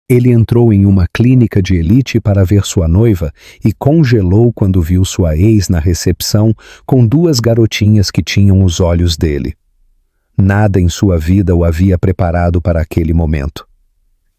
Ele entrou em uma clínica de elite para ver sua noiva e congelou quando viu sua ex na recepção com duas garotinhas que tinham os olhos dele. Nada em sua vida o havia preparado para aquele momento.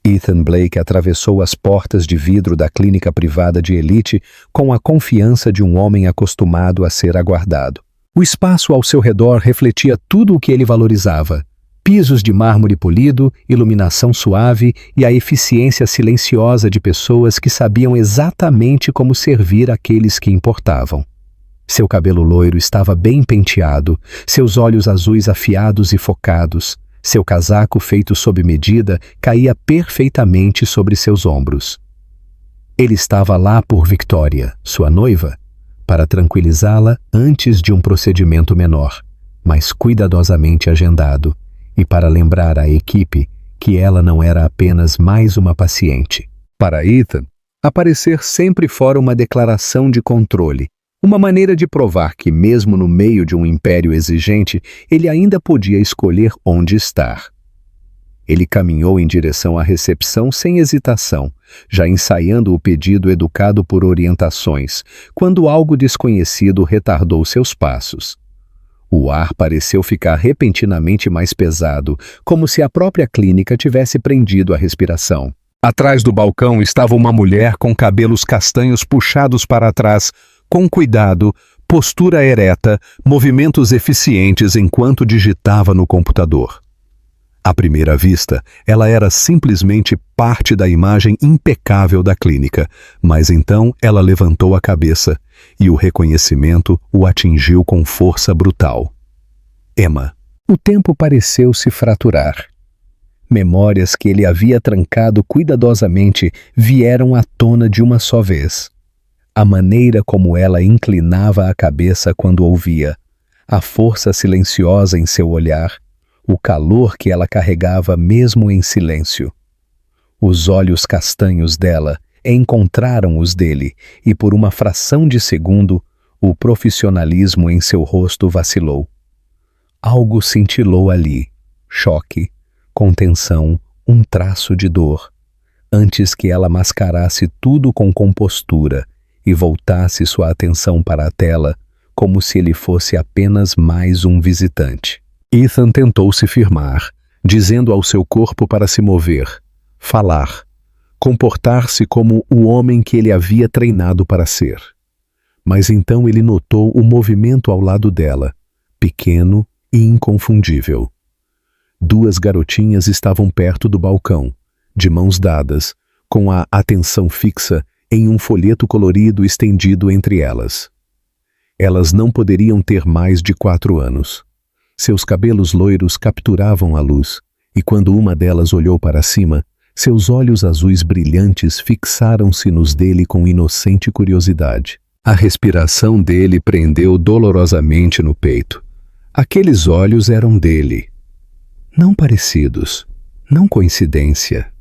Ethan Blake atravessou as portas de vidro da clínica privada de elite com a confiança de um homem acostumado a ser aguardado. O espaço ao seu redor refletia tudo o que ele valorizava: pisos de mármore polido, iluminação suave e a eficiência silenciosa de pessoas que sabiam exatamente como servir aqueles que importavam. Seu cabelo loiro estava bem penteado, seus olhos azuis afiados e focados, seu casaco feito sob medida caía perfeitamente sobre seus ombros. Ele estava lá por Victoria, sua noiva, para tranquilizá-la antes de um procedimento menor, mas cuidadosamente agendado, e para lembrar à equipe que ela não era apenas mais uma paciente. Para Ethan, aparecer sempre fora uma declaração de controle, uma maneira de provar que, mesmo no meio de um império exigente, ele ainda podia escolher onde estar. Ele caminhou em direção à recepção sem hesitação, já ensaiando o pedido educado por orientações, quando algo desconhecido retardou seus passos. O ar pareceu ficar repentinamente mais pesado, como se a própria clínica tivesse prendido a respiração. Atrás do balcão estava uma mulher com cabelos castanhos puxados para trás, com cuidado, postura ereta, movimentos eficientes enquanto digitava no computador. À primeira vista, ela era simplesmente parte da imagem impecável da clínica, mas então ela levantou a cabeça e o reconhecimento o atingiu com força brutal. Emma. O tempo pareceu se fraturar. Memórias que ele havia trancado cuidadosamente vieram à tona de uma só vez. A maneira como ela inclinava a cabeça quando ouvia, a força silenciosa em seu olhar, o calor que ela carregava mesmo em silêncio. Os olhos castanhos dela encontraram os dele e, por uma fração de segundo, o profissionalismo em seu rosto vacilou. Algo cintilou ali, choque, contenção, um traço de dor, antes que ela mascarasse tudo com compostura e voltasse sua atenção para a tela como se ele fosse apenas mais um visitante. Ethan tentou se firmar, dizendo ao seu corpo para se mover, falar, comportar-se como o homem que ele havia treinado para ser. Mas então ele notou o movimento ao lado dela, pequeno e inconfundível. Duas garotinhas estavam perto do balcão, de mãos dadas, com a atenção fixa em um folheto colorido estendido entre elas. Elas não poderiam ter mais de 4 anos. Seus cabelos loiros capturavam a luz, e quando uma delas olhou para cima, seus olhos azuis brilhantes fixaram-se nos dele com inocente curiosidade. A respiração dele prendeu dolorosamente no peito. Aqueles olhos eram dele. Não parecidos, não coincidência.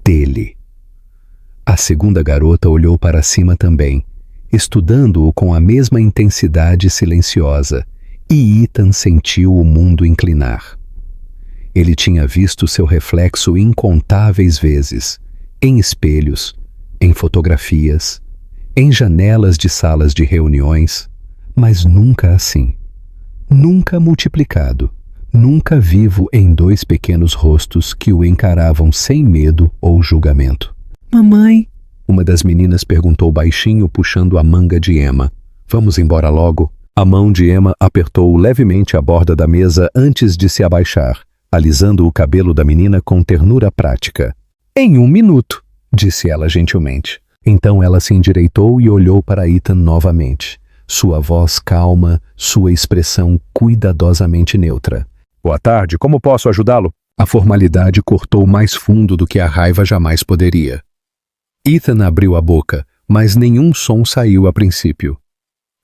Dele. A segunda garota olhou para cima também, estudando-o com a mesma intensidade silenciosa, e Ethan sentiu o mundo inclinar. Ele tinha visto seu reflexo incontáveis vezes, em espelhos, em fotografias, em janelas de salas de reuniões, mas nunca assim. Nunca multiplicado, nunca vivo em 2 pequenos rostos que o encaravam sem medo ou julgamento. Mamãe, uma das meninas perguntou baixinho, puxando a manga de Emma. Vamos embora logo? A mão de Emma apertou levemente a borda da mesa antes de se abaixar, alisando o cabelo da menina com ternura prática. Em 1 minuto, disse ela gentilmente. Então ela se endireitou e olhou para Ethan novamente. Sua voz calma, sua expressão cuidadosamente neutra. Boa tarde, como posso ajudá-lo? A formalidade cortou mais fundo do que a raiva jamais poderia. Ethan abriu a boca, mas nenhum som saiu a princípio.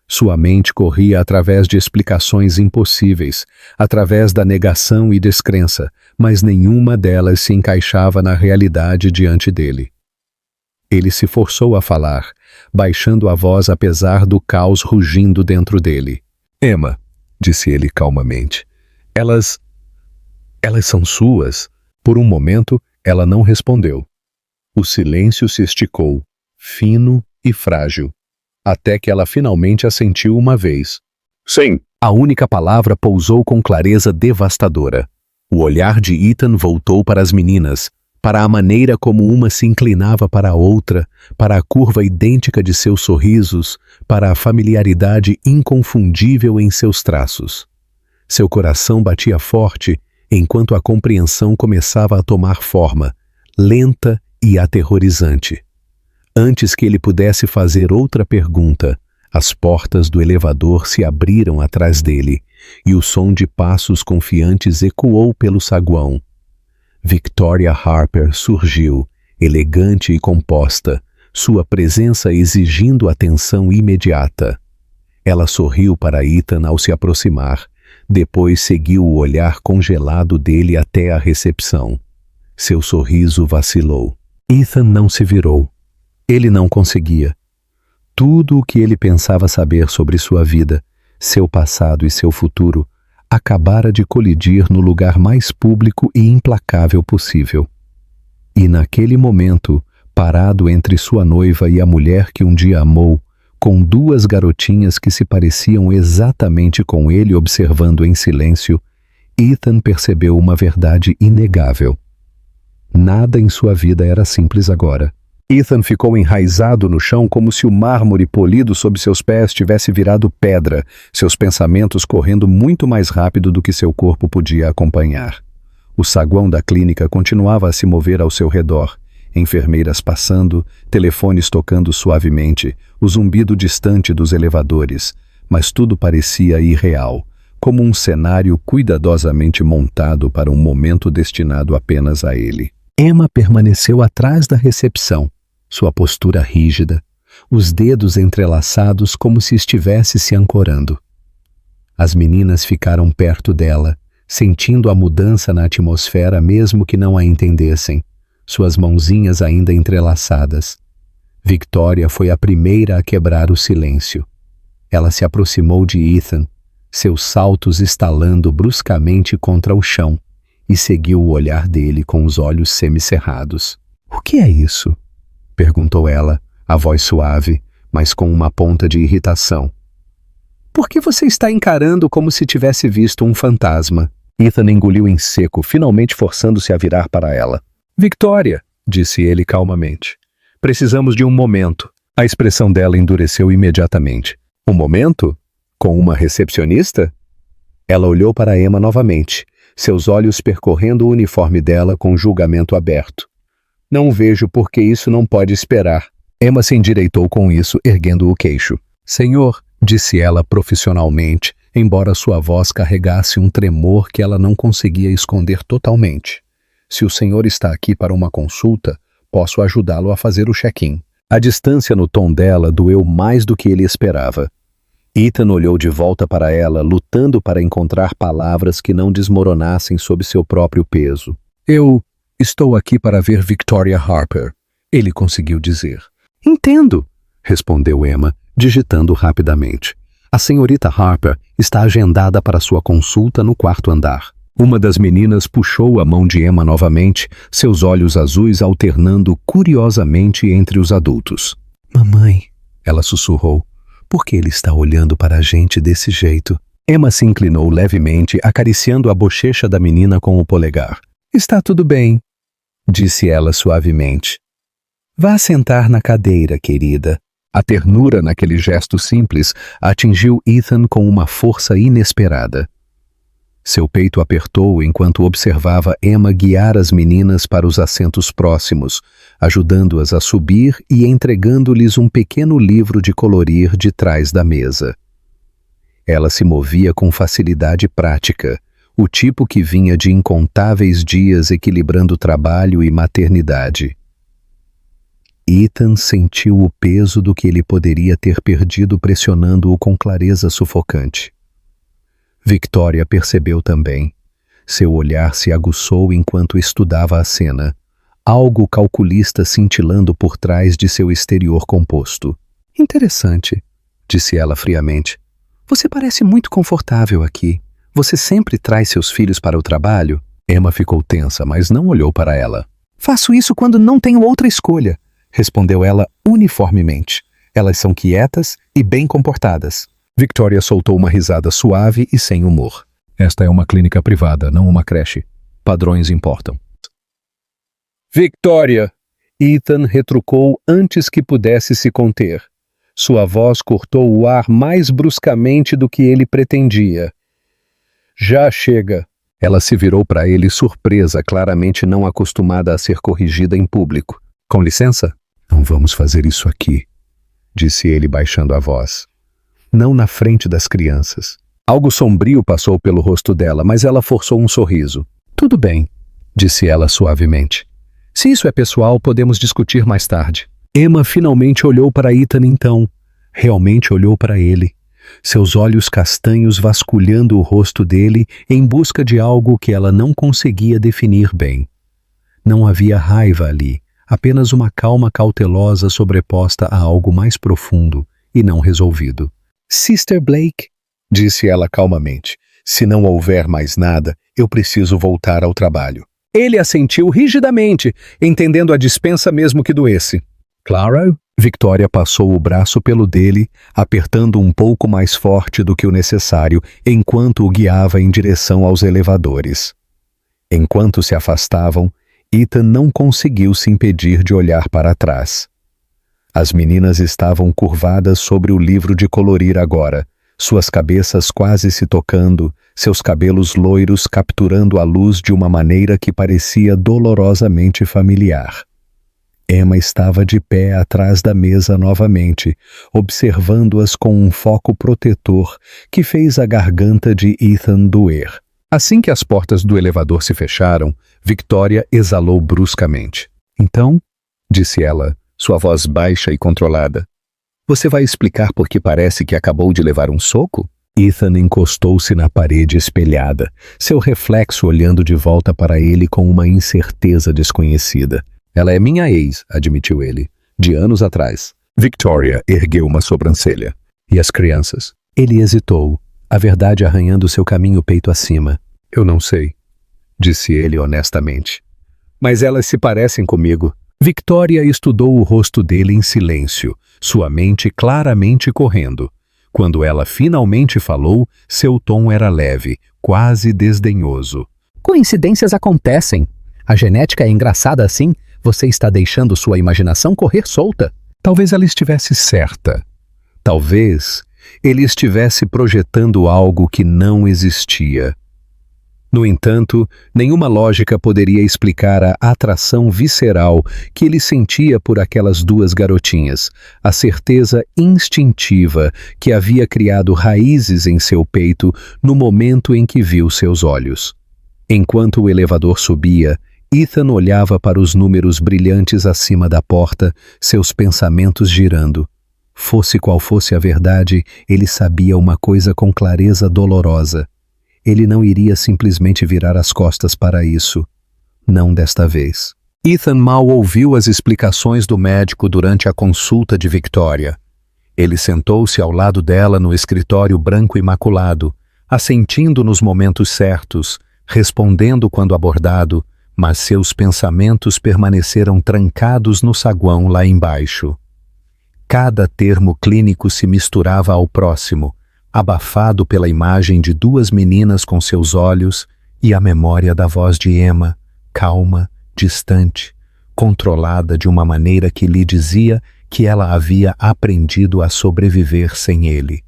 Sua mente corria através de explicações impossíveis, através da negação e descrença, mas nenhuma delas se encaixava na realidade diante dele. Ele se forçou a falar, baixando a voz apesar do caos rugindo dentro dele. Emma, disse ele calmamente, elas são suas. Por um momento, ela não respondeu. O silêncio se esticou, fino e frágil, até que ela finalmente assentiu uma vez. Sim. A única palavra pousou com clareza devastadora. O olhar de Ethan voltou para as meninas, para a maneira como uma se inclinava para a outra, para a curva idêntica de seus sorrisos, para a familiaridade inconfundível em seus traços. Seu coração batia forte, enquanto a compreensão começava a tomar forma, lenta e aterrorizante. Antes que ele pudesse fazer outra pergunta, as portas do elevador se abriram atrás dele, e o som de passos confiantes ecoou pelo saguão. Victoria Harper surgiu, elegante e composta, sua presença exigindo atenção imediata. Ela sorriu para Ethan ao se aproximar, depois seguiu o olhar congelado dele até a recepção. Seu sorriso vacilou. Ethan não se virou. Ele não conseguia. Tudo o que ele pensava saber sobre sua vida, seu passado e seu futuro, acabara de colidir no lugar mais público e implacável possível. E naquele momento, parado entre sua noiva e a mulher que um dia amou, com duas garotinhas que se pareciam exatamente com ele observando em silêncio, Ethan percebeu uma verdade inegável. Nada em sua vida era simples agora. Ethan ficou enraizado no chão como se o mármore polido sob seus pés tivesse virado pedra, seus pensamentos correndo muito mais rápido do que seu corpo podia acompanhar. O saguão da clínica continuava a se mover ao seu redor, enfermeiras passando, telefones tocando suavemente, o zumbido distante dos elevadores, mas tudo parecia irreal, como um cenário cuidadosamente montado para um momento destinado apenas a ele. Emma permaneceu atrás da recepção, sua postura rígida, os dedos entrelaçados como se estivesse se ancorando. As meninas ficaram perto dela, sentindo a mudança na atmosfera mesmo que não a entendessem, suas mãozinhas ainda entrelaçadas. Victoria foi a primeira a quebrar o silêncio. Ela se aproximou de Ethan, seus saltos estalando bruscamente contra o chão, e seguiu o olhar dele com os olhos semicerrados. "O que é isso?" perguntou ela, a voz suave, mas com uma ponta de irritação. "Por que você está encarando como se tivesse visto um fantasma?" Ethan engoliu em seco, finalmente forçando-se a virar para ela. "Victoria", disse ele calmamente. "Precisamos de um momento." A expressão dela endureceu imediatamente. "Um momento? Com uma recepcionista?" Ela olhou para Emma novamente, seus olhos percorrendo o uniforme dela com julgamento aberto. "Não vejo por que isso não pode esperar." Emma se endireitou com isso, erguendo o queixo. "Senhor", disse ela profissionalmente, embora sua voz carregasse um tremor que ela não conseguia esconder totalmente. "Se o senhor está aqui para uma consulta, posso ajudá-lo a fazer o check-in." A distância no tom dela doeu mais do que ele esperava. Ethan olhou de volta para ela, lutando para encontrar palavras que não desmoronassem sob seu próprio peso. "Eu estou aqui para ver Victoria Harper", ele conseguiu dizer. "Entendo", respondeu Emma, digitando rapidamente. "A senhorita Harper está agendada para sua consulta no quarto andar." Uma das meninas puxou a mão de Emma novamente, seus olhos azuis alternando curiosamente entre os adultos. "Mamãe", ela sussurrou, "por que ele está olhando para a gente desse jeito?" Emma se inclinou levemente, acariciando a bochecha da menina com o polegar. "Está tudo bem", disse ela suavemente. "Vá sentar na cadeira, querida." A ternura naquele gesto simples atingiu Ethan com uma força inesperada. Seu peito apertou enquanto observava Emma guiar as meninas para os assentos próximos, ajudando-as a subir e entregando-lhes um pequeno livro de colorir de trás da mesa. Ela se movia com facilidade prática, o tipo que vinha de incontáveis dias equilibrando trabalho e maternidade. Ethan sentiu o peso do que ele poderia ter perdido pressionando-o com clareza sufocante. Victoria percebeu também. Seu olhar se aguçou enquanto estudava a cena, algo calculista cintilando por trás de seu exterior composto. "Interessante", disse ela friamente. "Você parece muito confortável aqui. Você sempre traz seus filhos para o trabalho?" Emma ficou tensa, mas não olhou para ela. Faço isso quando não tenho outra escolha, respondeu ela uniformemente. Elas são quietas e bem comportadas. Victoria soltou uma risada suave e sem humor. Esta é uma clínica privada, não uma creche. Padrões importam. Victoria! Ethan retrucou antes que pudesse se conter. Sua voz cortou o ar mais bruscamente do que ele pretendia. Já chega. Ela se virou para ele surpresa, claramente não acostumada a ser corrigida em público. Com licença? Não vamos fazer isso aqui, disse ele baixando a voz. Não na frente das crianças. Algo sombrio passou pelo rosto dela, mas ela forçou um sorriso. Tudo bem, disse ela suavemente. Se isso é pessoal, podemos discutir mais tarde. Emma finalmente olhou para Ethan então. Realmente olhou para ele. Seus olhos castanhos vasculhando o rosto dele em busca de algo que ela não conseguia definir bem. Não havia raiva ali, apenas uma calma cautelosa sobreposta a algo mais profundo e não resolvido. Sister Blake, disse ela calmamente, se não houver mais nada, eu preciso voltar ao trabalho. Ele assentiu rigidamente, entendendo a dispensa mesmo que doesse. Claro? Victoria passou o braço pelo dele, apertando um pouco mais forte do que o necessário, enquanto o guiava em direção aos elevadores. Enquanto se afastavam, Ethan não conseguiu se impedir de olhar para trás. As meninas estavam curvadas sobre o livro de colorir agora, suas cabeças quase se tocando, seus cabelos loiros capturando a luz de uma maneira que parecia dolorosamente familiar. Emma estava de pé atrás da mesa novamente, observando-as com um foco protetor que fez a garganta de Ethan doer. Assim que as portas do elevador se fecharam, Victoria exalou bruscamente. Então, disse ela, sua voz baixa e controlada, você vai explicar por que parece que acabou de levar um soco? Ethan encostou-se na parede espelhada, seu reflexo olhando de volta para ele com uma incerteza desconhecida. Ela é minha ex, admitiu ele, de anos atrás. Victoria ergueu uma sobrancelha. E as crianças? Ele hesitou, a verdade arranhando seu caminho peito acima. Eu não sei, disse ele honestamente. Mas elas se parecem comigo. Victoria estudou o rosto dele em silêncio, sua mente claramente correndo. Quando ela finalmente falou, seu tom era leve, quase desdenhoso. Coincidências acontecem. A genética é engraçada assim. Você está deixando sua imaginação correr solta. Talvez ela estivesse certa. Talvez ele estivesse projetando algo que não existia. No entanto, nenhuma lógica poderia explicar a atração visceral que ele sentia por aquelas duas garotinhas, a certeza instintiva que havia criado raízes em seu peito no momento em que viu seus olhos. Enquanto o elevador subia, Ethan olhava para os números brilhantes acima da porta, seus pensamentos girando. Fosse qual fosse a verdade, ele sabia uma coisa com clareza dolorosa. Ele não iria simplesmente virar as costas para isso. Não desta vez. Ethan mal ouviu as explicações do médico durante a consulta de Victoria. Ele sentou-se ao lado dela no escritório branco imaculado, assentindo nos momentos certos, respondendo quando abordado, mas seus pensamentos permaneceram trancados no saguão lá embaixo. Cada termo clínico se misturava ao próximo, abafado pela imagem de duas meninas com seus olhos e a memória da voz de Emma, calma, distante, controlada de uma maneira que lhe dizia que ela havia aprendido a sobreviver sem ele.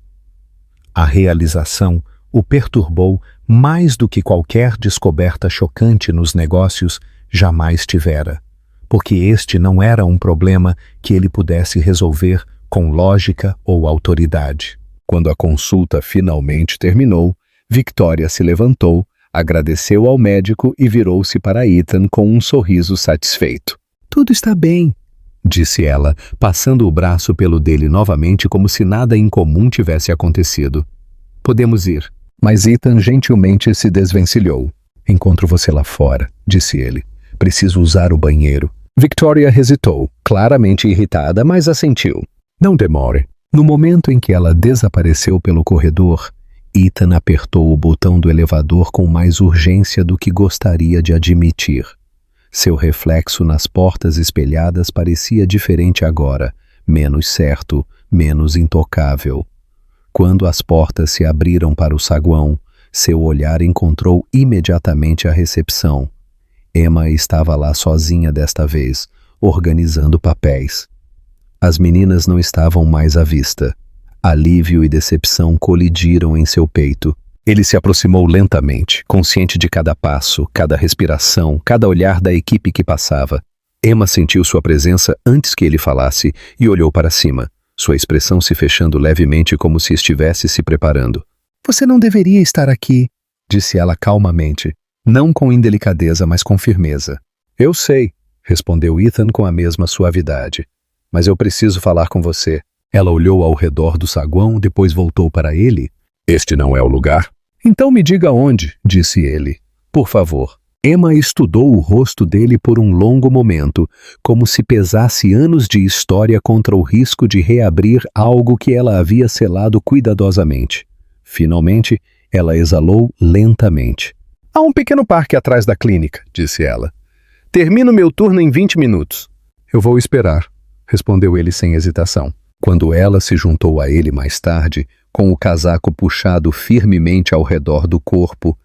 A realização o perturbou mais do que qualquer descoberta chocante nos negócios jamais tivera, porque este não era um problema que ele pudesse resolver com lógica ou autoridade. Quando a consulta finalmente terminou, Victoria se levantou, agradeceu ao médico e virou-se para Ethan com um sorriso satisfeito. Tudo está bem, disse ela, passando o braço pelo dele novamente como se nada incomum tivesse acontecido. Podemos ir. Mas Ethan gentilmente se desvencilhou. Encontro você lá fora, disse ele. Preciso usar o banheiro. Victoria hesitou, claramente irritada, mas assentiu. Não demore. No momento em que ela desapareceu pelo corredor, Ethan apertou o botão do elevador com mais urgência do que gostaria de admitir. Seu reflexo nas portas espelhadas parecia diferente agora, menos certo, menos intocável. Quando as portas se abriram para o saguão, seu olhar encontrou imediatamente a recepção. Emma estava lá sozinha desta vez, organizando papéis. As meninas não estavam mais à vista. Alívio e decepção colidiram em seu peito. Ele se aproximou lentamente, consciente de cada passo, cada respiração, cada olhar da equipe que passava. Emma sentiu sua presença antes que ele falasse e olhou para cima, sua expressão se fechando levemente como se estivesse se preparando. "Você não deveria estar aqui", disse ela calmamente, não com indelicadeza, mas com firmeza. "Eu sei", respondeu Ethan com a mesma suavidade, "mas eu preciso falar com você." Ela olhou ao redor do saguão, depois voltou para ele. "Este não é o lugar?" "Então me diga onde", disse ele. "Por favor." Emma estudou o rosto dele por um longo momento, como se pesasse anos de história contra o risco de reabrir algo que ela havia selado cuidadosamente. Finalmente, ela exalou lentamente. "Há um pequeno parque atrás da clínica", disse ela. "Termino meu turno em 20 minutos." "Eu vou esperar", respondeu ele sem hesitação. Quando ela se juntou a ele mais tarde, com o casaco puxado firmemente ao redor do corpo,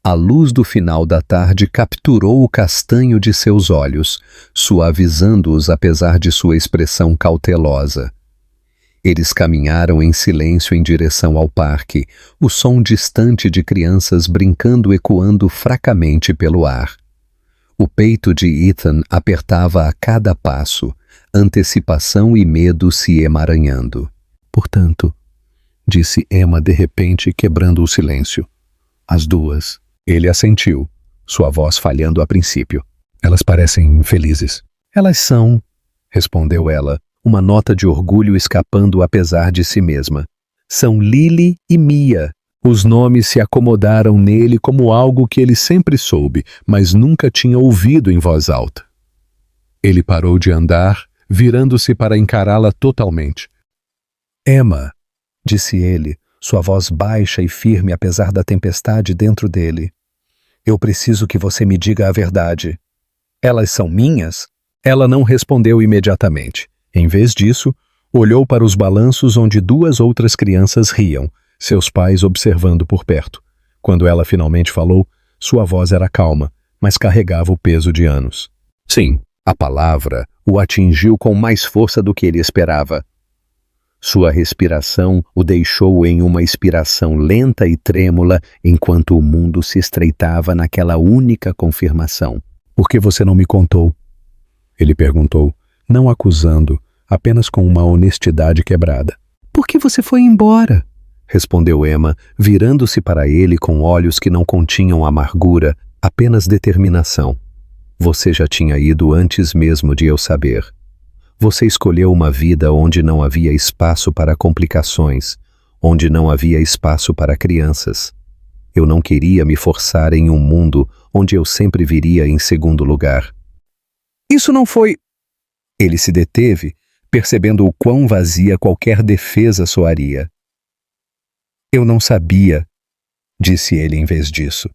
a luz do final da tarde capturou o castanho de seus olhos, suavizando-os apesar de sua expressão cautelosa. Eles caminharam em silêncio em direção ao parque, o som distante de crianças brincando ecoando fracamente pelo ar. O peito de Ethan apertava a cada passo, antecipação e medo se emaranhando. "Portanto", disse Emma de repente, quebrando o silêncio. "As duas." Ele assentiu, sua voz falhando a princípio. "Elas parecem felizes." "Elas são", respondeu ela, uma nota de orgulho escapando apesar de si mesma. "São Lily e Mia." Os nomes se acomodaram nele como algo que ele sempre soube, mas nunca tinha ouvido em voz alta. Ele parou de andar, virando-se para encará-la totalmente. "Emma", disse ele, sua voz baixa e firme apesar da tempestade dentro dele. "Eu preciso que você me diga a verdade. Elas são minhas?" Ela não respondeu imediatamente. Em vez disso, olhou para os balanços onde duas outras crianças riam, seus pais observando por perto. Quando ela finalmente falou, sua voz era calma, mas carregava o peso de anos. Sim, a palavra o atingiu com mais força do que ele esperava. Sua respiração o deixou em uma expiração lenta e trêmula enquanto o mundo se estreitava naquela única confirmação. "Por que você não me contou?" Ele perguntou, não acusando, apenas com uma honestidade quebrada. "Por que você foi embora?" respondeu Emma, virando-se para ele com olhos que não continham amargura, apenas determinação. "Você já tinha ido antes mesmo de eu saber. Você escolheu uma vida onde não havia espaço para complicações, onde não havia espaço para crianças. Eu não queria me forçar em um mundo onde eu sempre viria em segundo lugar." "Isso não foi..." Ele se deteve, percebendo o quão vazia qualquer defesa soaria. "Eu não sabia", disse ele em vez disso.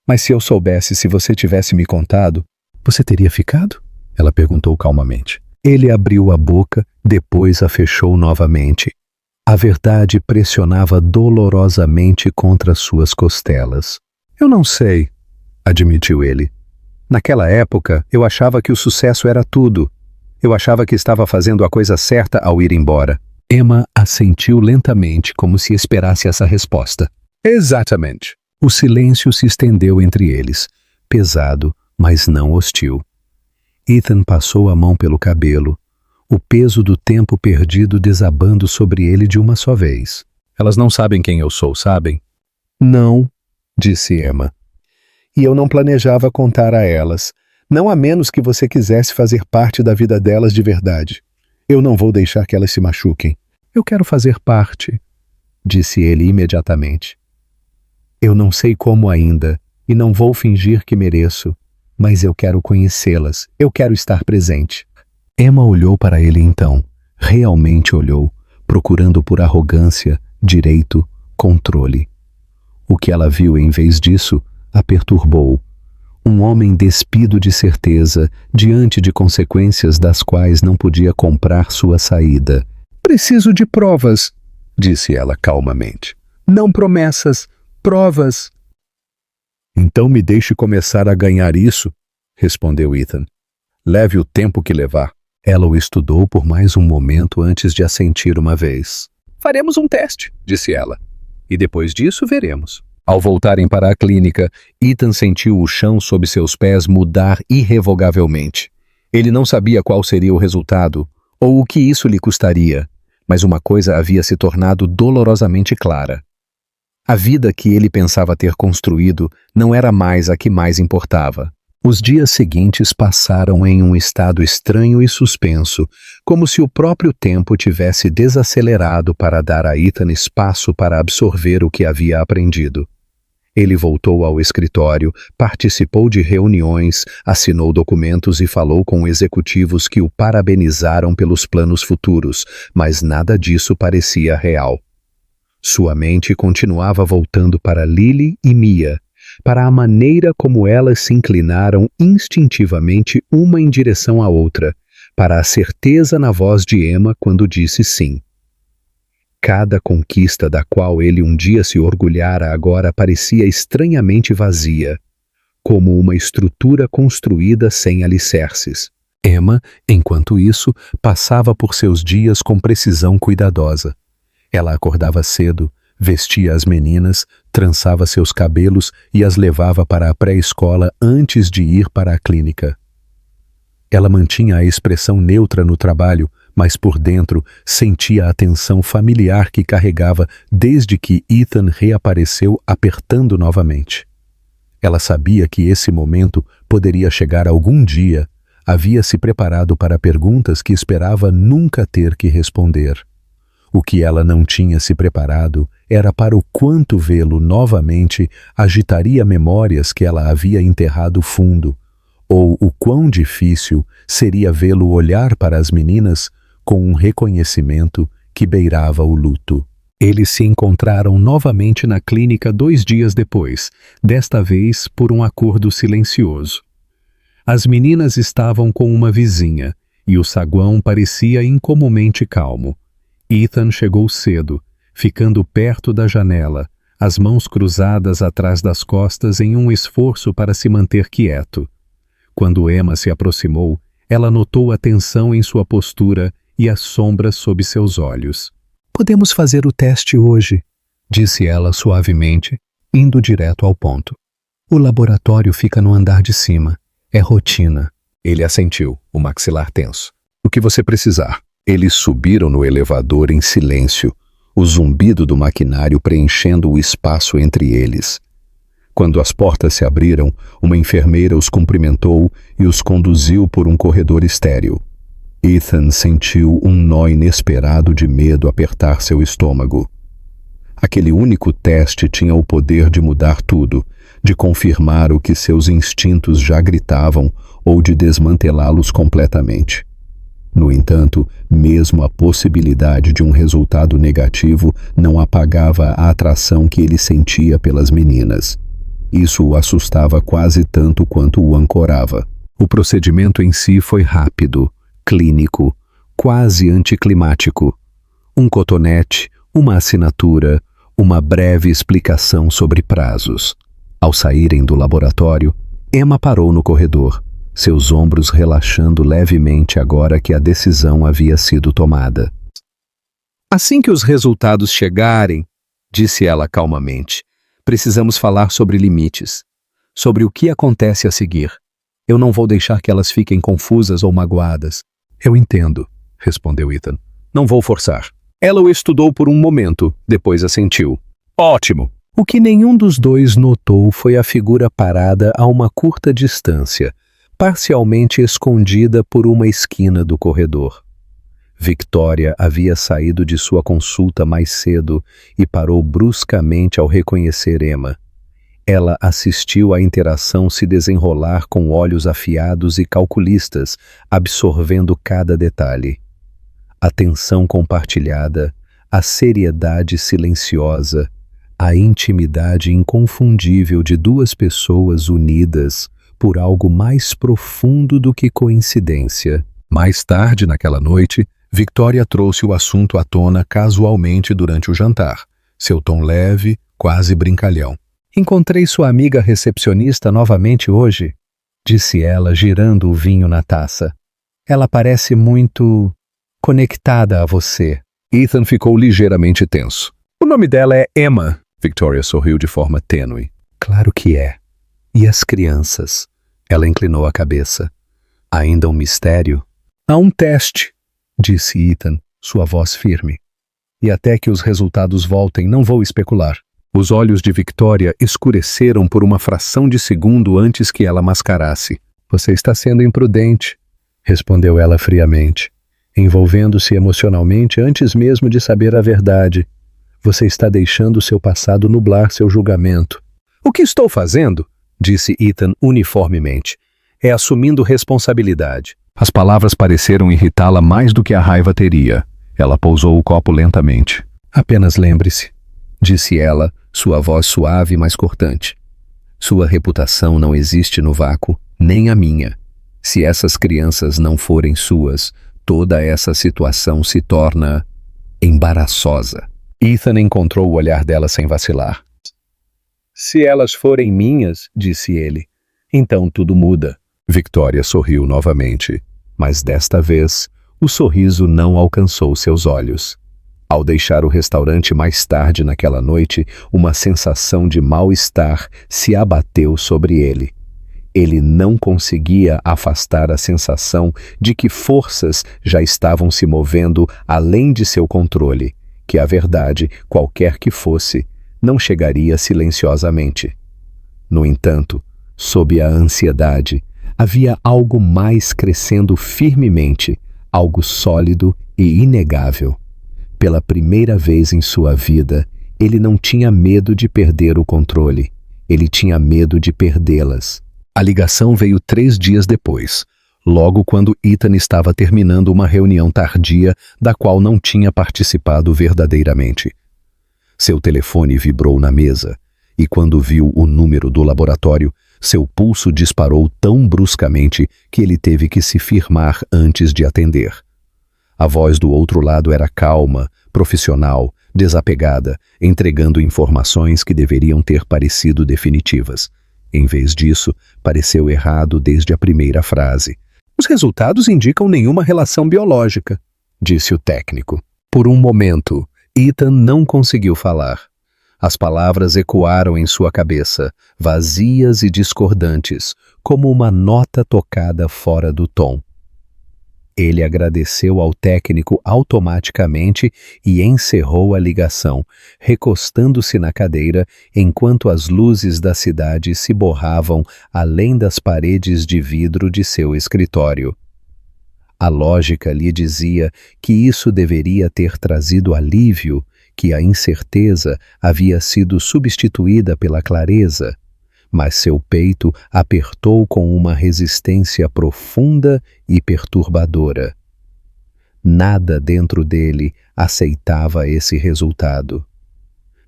"Mas se eu soubesse, se você tivesse me contado, você teria ficado?" Ela perguntou calmamente. Ele abriu a boca, depois a fechou novamente. A verdade pressionava dolorosamente contra suas costelas. "Eu não sei", admitiu ele. "Naquela época, eu achava que o sucesso era tudo. Eu achava que estava fazendo a coisa certa ao ir embora." Emma assentiu lentamente, como se esperasse essa resposta. "Exatamente." O silêncio se estendeu entre eles, pesado, mas não hostil. Ethan passou a mão pelo cabelo, o peso do tempo perdido desabando sobre ele de uma só vez. "Elas não sabem quem eu sou, sabem?" "Não", disse Emma. "E eu não planejava contar a elas, não a menos que você quisesse fazer parte da vida delas de verdade. Eu não vou deixar que elas se machuquem." "Eu quero fazer parte", disse ele imediatamente. "Eu não sei como ainda, e não vou fingir que mereço, mas eu quero conhecê-las, eu quero estar presente." Emma olhou para ele então, realmente olhou, procurando por arrogância, direito, controle. O que ela viu em vez disso a perturbou. Um homem despido de certeza, diante de consequências das quais não podia comprar sua saída. Preciso de provas, disse ela calmamente. Não promessas, provas. Então me deixe começar a ganhar isso, respondeu Ethan. Leve o tempo que levar. Ela o estudou por mais um momento antes de assentir uma vez. Faremos um teste, disse ela. E depois disso veremos. Ao voltarem para a clínica, Ethan sentiu o chão sob seus pés mudar irrevogavelmente. Ele não sabia qual seria o resultado, ou o que isso lhe custaria, mas uma coisa havia se tornado dolorosamente clara. A vida que ele pensava ter construído não era mais a que mais importava. Os dias seguintes passaram em um estado estranho e suspenso, como se o próprio tempo tivesse desacelerado para dar a Ethan espaço para absorver o que havia aprendido. Ele voltou ao escritório, participou de reuniões, assinou documentos e falou com executivos que o parabenizaram pelos planos futuros, mas nada disso parecia real. Sua mente continuava voltando para Lily e Mia, para a maneira como elas se inclinaram instintivamente uma em direção à outra, para a certeza na voz de Emma quando disse sim. Cada conquista da qual ele um dia se orgulhara agora parecia estranhamente vazia, como uma estrutura construída sem alicerces. Emma, enquanto isso, passava por seus dias com precisão cuidadosa. Ela acordava cedo, vestia as meninas, trançava seus cabelos e as levava para a pré-escola antes de ir para a clínica. Ela mantinha a expressão neutra no trabalho, mas por dentro sentia a tensão familiar que carregava desde que Ethan reapareceu apertando novamente. Ela sabia que esse momento poderia chegar algum dia, havia se preparado para perguntas que esperava nunca ter que responder. O que ela não tinha se preparado era para o quanto vê-lo novamente agitaria memórias que ela havia enterrado fundo, ou o quão difícil seria vê-lo olhar para as meninas com um reconhecimento que beirava o luto. Eles se encontraram novamente na clínica 2 dias depois, desta vez por um acordo silencioso. As meninas estavam com uma vizinha, e o saguão parecia incomumente calmo. Ethan chegou cedo, ficando perto da janela, as mãos cruzadas atrás das costas em um esforço para se manter quieto. Quando Emma se aproximou, ela notou a tensão em sua postura e as sombras sob seus olhos. Podemos fazer o teste hoje, disse ela suavemente, indo direto ao ponto. O laboratório fica no andar de cima. É rotina. Ele assentiu, o maxilar tenso. O que você precisar. Eles subiram no elevador em silêncio, o zumbido do maquinário preenchendo o espaço entre eles. Quando as portas se abriram, uma enfermeira os cumprimentou e os conduziu por um corredor estéril. Ethan sentiu um nó inesperado de medo apertar seu estômago. Aquele único teste tinha o poder de mudar tudo, de confirmar o que seus instintos já gritavam ou de desmantelá-los completamente. No entanto, mesmo a possibilidade de um resultado negativo não apagava a atração que ele sentia pelas meninas. Isso o assustava quase tanto quanto o ancorava. O procedimento em si foi rápido, clínico, quase anticlimático. Um cotonete, uma assinatura, uma breve explicação sobre prazos. Ao saírem do laboratório, Emma parou no corredor, seus ombros relaxando levemente agora que a decisão havia sido tomada. Assim que os resultados chegarem, disse ela calmamente, precisamos falar sobre limites, sobre o que acontece a seguir. Eu não vou deixar que elas fiquem confusas ou magoadas. Eu entendo, respondeu Ethan. Não vou forçar. Ela o estudou por um momento, depois assentiu. Ótimo! O que nenhum dos dois notou foi a figura parada a uma curta distância, parcialmente escondida por uma esquina do corredor. Victoria havia saído de sua consulta mais cedo e parou bruscamente ao reconhecer Emma. Ela assistiu à interação se desenrolar com olhos afiados e calculistas, absorvendo cada detalhe. A tensão compartilhada, a seriedade silenciosa, a intimidade inconfundível de duas pessoas unidas, por algo mais profundo do que coincidência. Mais tarde naquela noite, Victoria trouxe o assunto à tona casualmente durante o jantar, seu tom leve, quase brincalhão. "Encontrei sua amiga recepcionista novamente hoje", disse ela, girando o vinho na taça. "Ela parece muito conectada a você." Ethan ficou ligeiramente tenso. "O nome dela é Emma." Victoria sorriu de forma tênue. "Claro que é. E as crianças?" Ela inclinou a cabeça. "Ainda um mistério?" "Há um teste", disse Ethan, sua voz firme. "E até que os resultados voltem, não vou especular." Os olhos de Victoria escureceram por uma fração de segundo antes que ela mascarasse. "Você está sendo imprudente", respondeu ela friamente, envolvendo-se emocionalmente antes mesmo de saber a verdade. "Você está deixando seu passado nublar seu julgamento." "O que estou fazendo?", disse Ethan uniformemente. "É assumindo responsabilidade." As palavras pareceram irritá-la mais do que a raiva teria. Ela pousou o copo lentamente. "Apenas lembre-se", disse ela, sua voz suave, mas cortante. "Sua reputação não existe no vácuo, nem a minha. Se essas crianças não forem suas, toda essa situação se torna embaraçosa." Ethan encontrou o olhar dela sem vacilar. "Se elas forem minhas", disse ele, "então tudo muda." Victoria sorriu novamente, mas desta vez o sorriso não alcançou seus olhos. Ao deixar o restaurante mais tarde naquela noite, uma sensação de mal-estar se abateu sobre ele. Ele não conseguia afastar a sensação de que forças já estavam se movendo além de seu controle, que a verdade, qualquer que fosse, não chegaria silenciosamente. No entanto, sob a ansiedade, havia algo mais crescendo firmemente, algo sólido e inegável. Pela primeira vez em sua vida, ele não tinha medo de perder o controle. Ele tinha medo de perdê-las. A ligação veio 3 dias depois, logo quando Ethan estava terminando uma reunião tardia da qual não tinha participado verdadeiramente. Seu telefone vibrou na mesa, e quando viu o número do laboratório, seu pulso disparou tão bruscamente que ele teve que se firmar antes de atender. A voz do outro lado era calma, profissional, desapegada, entregando informações que deveriam ter parecido definitivas. Em vez disso, pareceu errado desde a primeira frase. "Os resultados indicam nenhuma relação biológica", disse o técnico. Por um momento, Ethan não conseguiu falar. As palavras ecoaram em sua cabeça, vazias e discordantes, como uma nota tocada fora do tom. Ele agradeceu ao técnico automaticamente e encerrou a ligação, recostando-se na cadeira enquanto as luzes da cidade se borravam além das paredes de vidro de seu escritório. A lógica lhe dizia que isso deveria ter trazido alívio, que a incerteza havia sido substituída pela clareza, mas seu peito apertou com uma resistência profunda e perturbadora. Nada dentro dele aceitava esse resultado.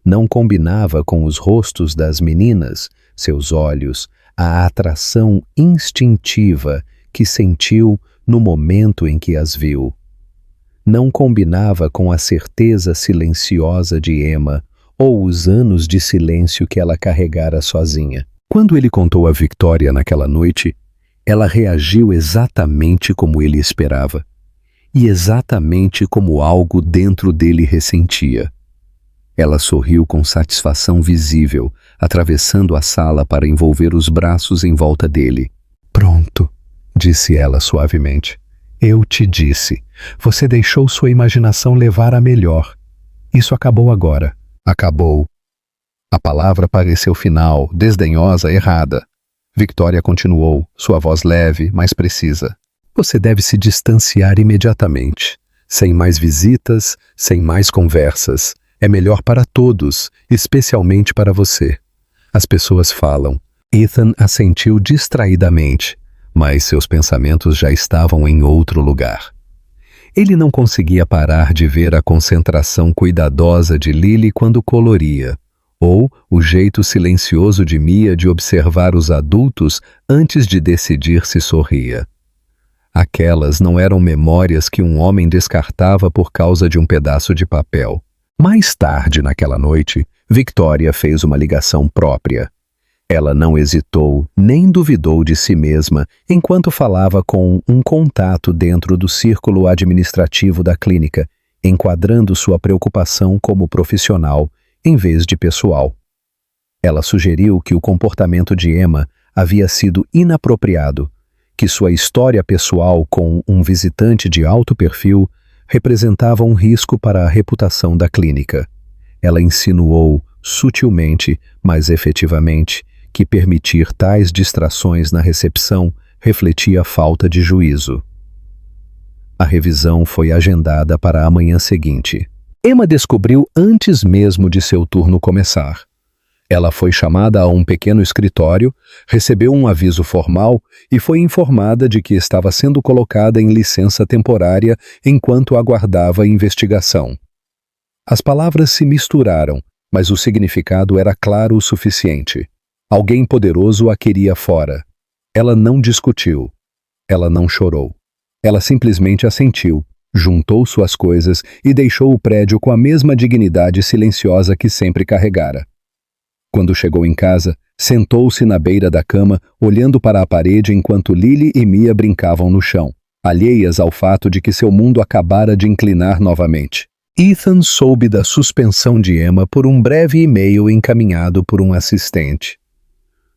Não combinava com os rostos das meninas, seus olhos, a atração instintiva que sentiu no momento em que as viu. Não combinava com a certeza silenciosa de Emma ou os anos de silêncio que ela carregara sozinha. Quando ele contou a Victoria naquela noite, ela reagiu exatamente como ele esperava, e exatamente como algo dentro dele ressentia. Ela sorriu com satisfação visível, atravessando a sala para envolver os braços em volta dele. "Pronto", disse ela suavemente. "Eu te disse. Você deixou sua imaginação levar a melhor. Isso acabou agora." Acabou. A palavra pareceu final, desdenhosa, errada. Victoria continuou, sua voz leve, mas precisa. "Você deve se distanciar imediatamente. Sem mais visitas, sem mais conversas. É melhor para todos, especialmente para você." As pessoas falam. Ethan assentiu distraidamente, mas seus pensamentos já estavam em outro lugar. Ele não conseguia parar de ver a concentração cuidadosa de Lily quando coloria, ou o jeito silencioso de Mia de observar os adultos antes de decidir se sorria. Aquelas não eram memórias que um homem descartava por causa de um pedaço de papel. Mais tarde naquela noite, Victoria fez uma ligação própria. Ela não hesitou nem duvidou de si mesma enquanto falava com um contato dentro do círculo administrativo da clínica, enquadrando sua preocupação como profissional em vez de pessoal. Ela sugeriu que o comportamento de Emma havia sido inapropriado, que sua história pessoal com um visitante de alto perfil representava um risco para a reputação da clínica. Ela insinuou, sutilmente, mas efetivamente, que permitir tais distrações na recepção refletia falta de juízo. A revisão foi agendada para a manhã seguinte. Emma descobriu antes mesmo de seu turno começar. Ela foi chamada a um pequeno escritório, recebeu um aviso formal e foi informada de que estava sendo colocada em licença temporária enquanto aguardava a investigação. As palavras se misturaram, mas o significado era claro o suficiente. Alguém poderoso a queria fora. Ela não discutiu. Ela não chorou. Ela simplesmente assentiu, juntou suas coisas e deixou o prédio com a mesma dignidade silenciosa que sempre carregara. Quando chegou em casa, sentou-se na beira da cama, olhando para a parede enquanto Lily e Mia brincavam no chão, alheias ao fato de que seu mundo acabara de inclinar novamente. Ethan soube da suspensão de Emma por um breve e-mail encaminhado por um assistente.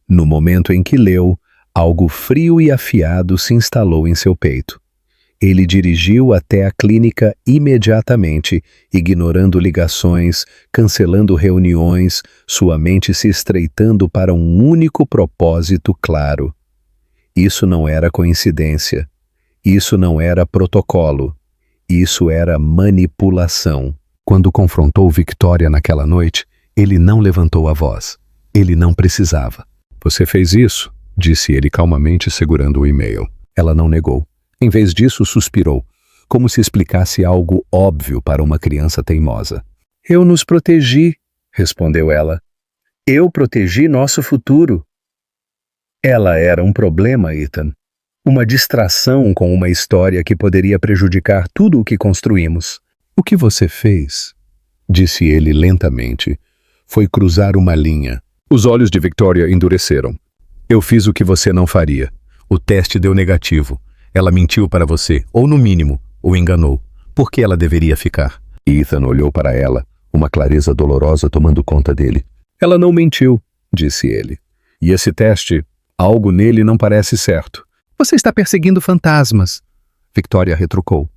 No momento em que leu, algo frio e afiado se instalou em seu peito. Ele dirigiu até a clínica imediatamente, ignorando ligações, cancelando reuniões, sua mente se estreitando para um único propósito claro. Isso não era coincidência. Isso não era protocolo. Isso era manipulação. Quando confrontou Victoria naquela noite, ele não levantou a voz. Ele não precisava. "Você fez isso?", disse ele calmamente, segurando o e-mail. Ela não negou. Em vez disso, suspirou, como se explicasse algo óbvio para uma criança teimosa. "Eu nos protegi", respondeu ela. "Eu protegi nosso futuro." Ela era um problema, Ethan. Uma distração com uma história que poderia prejudicar tudo o que construímos. "O que você fez?", disse ele lentamente, "foi cruzar uma linha." Os olhos de Victoria endureceram. "Eu fiz o que você não faria. O teste deu negativo. Ela mentiu para você, ou no mínimo, o enganou. Por que ela deveria ficar?" Ethan olhou para ela, uma clareza dolorosa tomando conta dele. "Ela não mentiu", disse ele. "E esse teste, algo nele não parece certo." "Você está perseguindo fantasmas", Victoria retrucou.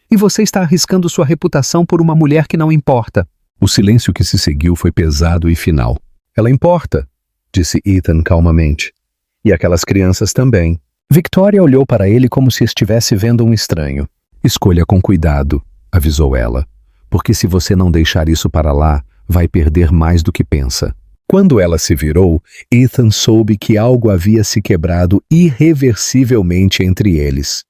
"E você está arriscando sua reputação por uma mulher que não importa." O silêncio que se seguiu foi pesado e final. "Ela importa", disse Ethan calmamente. "E aquelas crianças também." Victoria olhou para ele como se estivesse vendo um estranho. "Escolha com cuidado", avisou ela, "porque se você não deixar isso para lá, vai perder mais do que pensa." Quando ela se virou, Ethan soube que algo havia se quebrado irreversivelmente entre eles.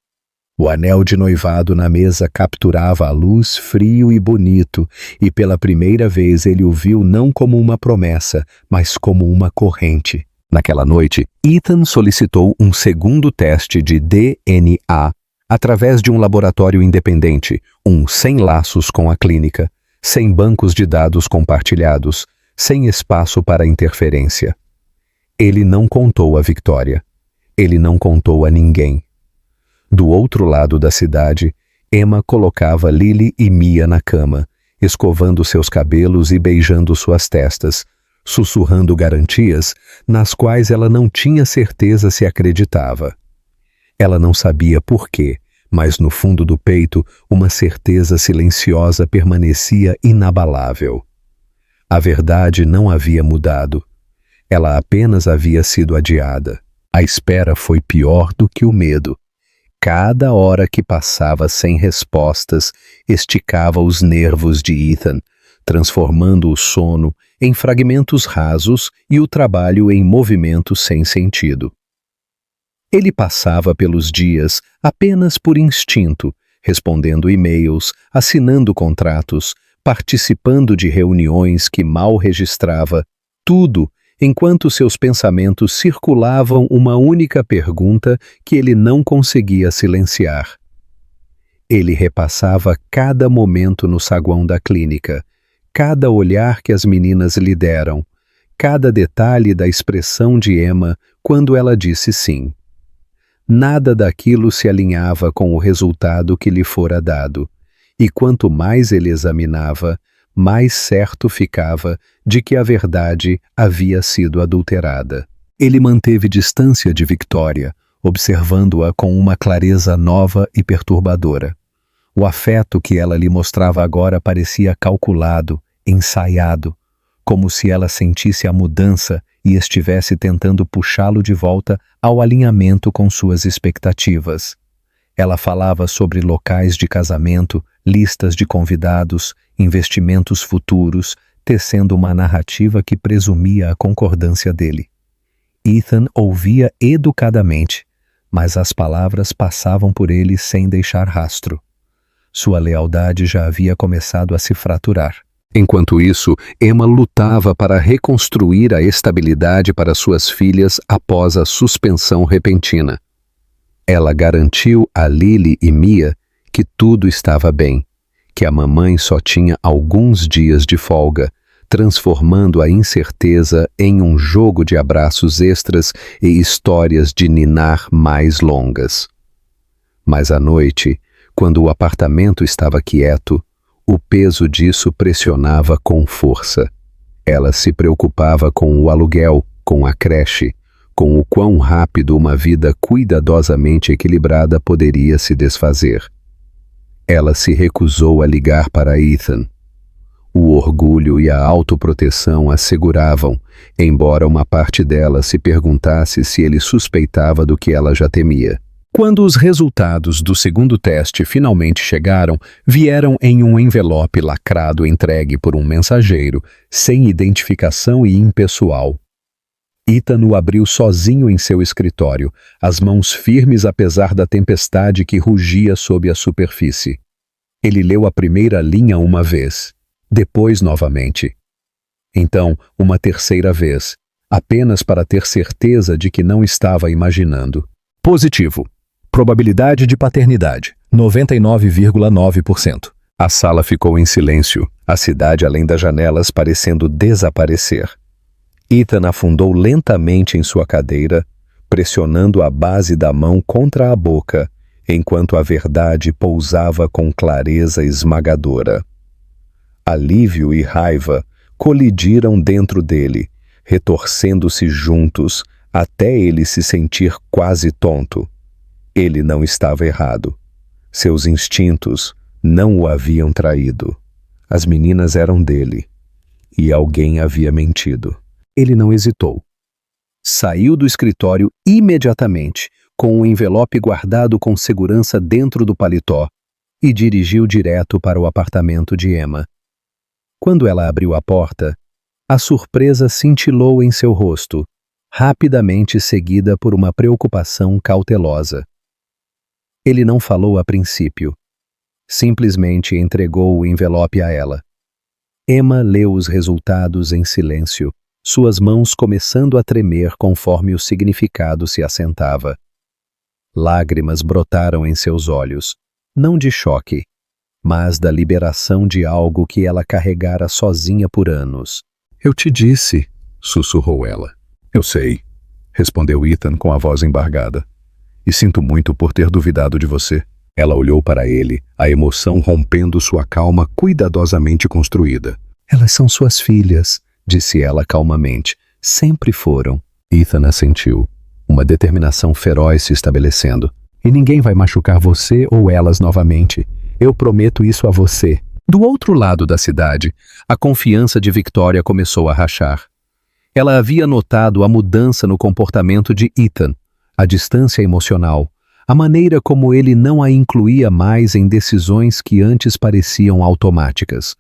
O anel de noivado na mesa capturava a luz frio e bonito, e pela primeira vez ele o viu não como uma promessa, mas como uma corrente. Naquela noite, Ethan solicitou um segundo teste de DNA através de um laboratório independente, sem laços com a clínica, sem bancos de dados compartilhados, sem espaço para interferência. Ele não contou a Victoria. Ele não contou a ninguém. Do outro lado da cidade, Emma colocava Lily e Mia na cama, escovando seus cabelos e beijando suas testas, sussurrando garantias nas quais ela não tinha certeza se acreditava. Ela não sabia por quê, mas no fundo do peito uma certeza silenciosa permanecia inabalável. A verdade não havia mudado. Ela apenas havia sido adiada. A espera foi pior do que o medo. Cada hora que passava sem respostas esticava os nervos de Ethan, transformando o sono em fragmentos rasos e o trabalho em movimento sem sentido. Ele passava pelos dias apenas por instinto, respondendo e-mails, assinando contratos, participando de reuniões que mal registrava, tudo enquanto seus pensamentos circulavam uma única pergunta que ele não conseguia silenciar. Ele repassava cada momento no saguão da clínica, cada olhar que as meninas lhe deram, cada detalhe da expressão de Emma quando ela disse sim. Nada daquilo se alinhava com o resultado que lhe fora dado, e quanto mais ele examinava, mais certo ficava de que a verdade havia sido adulterada. Ele manteve distância de Victoria, observando-a com uma clareza nova e perturbadora. O afeto que ela lhe mostrava agora parecia calculado, ensaiado, como se ela sentisse a mudança e estivesse tentando puxá-lo de volta ao alinhamento com suas expectativas. Ela falava sobre locais de casamento, listas de convidados, investimentos futuros, tecendo uma narrativa que presumia a concordância dele. Ethan ouvia educadamente, mas as palavras passavam por ele sem deixar rastro. Sua lealdade já havia começado a se fraturar. Enquanto isso, Emma lutava para reconstruir a estabilidade para suas filhas após a suspensão repentina. Ela garantiu a Lily e Mia que tudo estava bem, que a mamãe só tinha alguns dias de folga, transformando a incerteza em um jogo de abraços extras e histórias de ninar mais longas. Mas à noite, quando o apartamento estava quieto, o peso disso pressionava com força. Ela se preocupava com o aluguel, com a creche, com o quão rápido uma vida cuidadosamente equilibrada poderia se desfazer. Ela se recusou a ligar para Ethan. O orgulho e a autoproteção a seguravam, embora uma parte dela se perguntasse se ele suspeitava do que ela já temia. Quando os resultados do segundo teste finalmente chegaram, vieram em um envelope lacrado entregue por um mensageiro, sem identificação e impessoal. Ethan o abriu sozinho em seu escritório, as mãos firmes apesar da tempestade que rugia sob a superfície. Ele leu a primeira linha uma vez, depois novamente. Então, uma terceira vez, apenas para ter certeza de que não estava imaginando. Positivo. Probabilidade de paternidade, 99,9%. A sala ficou em silêncio, a cidade além das janelas parecendo desaparecer. Ethan afundou lentamente em sua cadeira, pressionando a base da mão contra a boca, enquanto a verdade pousava com clareza esmagadora. Alívio e raiva colidiram dentro dele, retorcendo-se juntos, até ele se sentir quase tonto. Ele não estava errado. Seus instintos não o haviam traído. As meninas eram dele. E alguém havia mentido. Ele não hesitou. Saiu do escritório imediatamente, com o envelope guardado com segurança dentro do paletó, e dirigiu direto para o apartamento de Emma. Quando ela abriu a porta, a surpresa cintilou em seu rosto, rapidamente seguida por uma preocupação cautelosa. Ele não falou a princípio. Simplesmente entregou o envelope a ela. Emma leu os resultados em silêncio, suas mãos começando a tremer conforme o significado se assentava. Lágrimas brotaram em seus olhos, não de choque, mas da liberação de algo que ela carregara sozinha por anos. "Eu te disse", sussurrou ela. "Eu sei", respondeu Ethan com a voz embargada. "E sinto muito por ter duvidado de você." Ela olhou para ele, a emoção rompendo sua calma cuidadosamente construída. "Elas são suas filhas", disse ela calmamente. "Sempre foram." Ethan assentiu, uma determinação feroz se estabelecendo. "E ninguém vai machucar você ou elas novamente. Eu prometo isso a você." Do outro lado da cidade, a confiança de Victoria começou a rachar. Ela havia notado a mudança no comportamento de Ethan, a distância emocional, a maneira como ele não a incluía mais em decisões que antes pareciam automáticas.